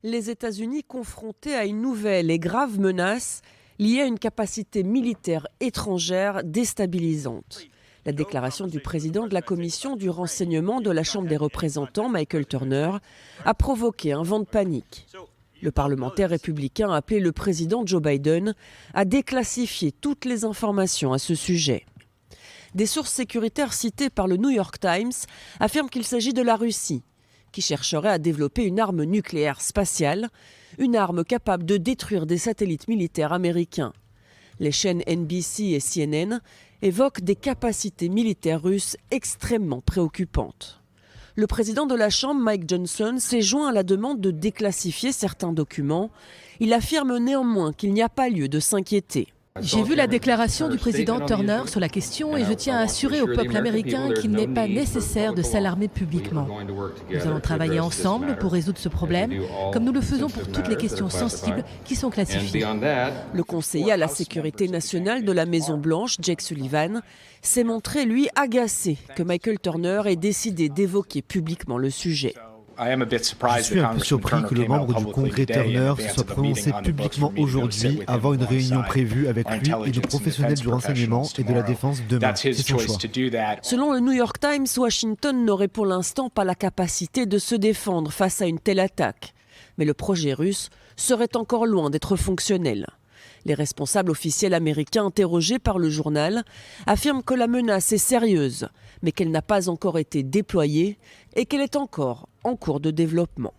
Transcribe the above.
Les États-Unis confrontés à une nouvelle et grave menace liée à une capacité militaire étrangère déstabilisante. La déclaration du président de la commission du renseignement de la Chambre des représentants, Michael Turner, a provoqué un vent de panique. Le parlementaire républicain a appelé le président Joe Biden à déclassifier toutes les informations à ce sujet. Des sources sécuritaires citées par le New York Times affirment qu'il s'agit de la Russie, qui chercherait à développer une arme nucléaire spatiale, une arme capable de détruire des satellites militaires américains. Les chaînes NBC et CNN évoquent des capacités militaires russes extrêmement préoccupantes. Le président de la Chambre, Mike Johnson, s'est joint à la demande de déclassifier certains documents. Il affirme néanmoins qu'il n'y a pas lieu de s'inquiéter. J'ai vu la déclaration du président Turner sur la question et je tiens à assurer au peuple américain qu'il n'est pas nécessaire de s'alarmer publiquement. Nous allons travailler ensemble pour résoudre ce problème, comme nous le faisons pour toutes les questions sensibles qui sont classifiées. Le conseiller à la sécurité nationale de la Maison-Blanche, Jake Sullivan, s'est montré, lui, agacé que Michael Turner ait décidé d'évoquer publiquement le sujet. Je suis un peu surpris que le membre du Congrès Turner se soit prononcé publiquement aujourd'hui avant une réunion prévue avec lui et de professionnels du renseignement et de la défense demain. C'est son choix. Selon le New York Times, Washington n'aurait pour l'instant pas la capacité de se défendre face à une telle attaque. Mais le projet russe serait encore loin d'être fonctionnel. Les responsables officiels américains interrogés par le journal affirment que la menace est sérieuse, mais qu'elle n'a pas encore été déployée et qu'elle est encore en cours de développement.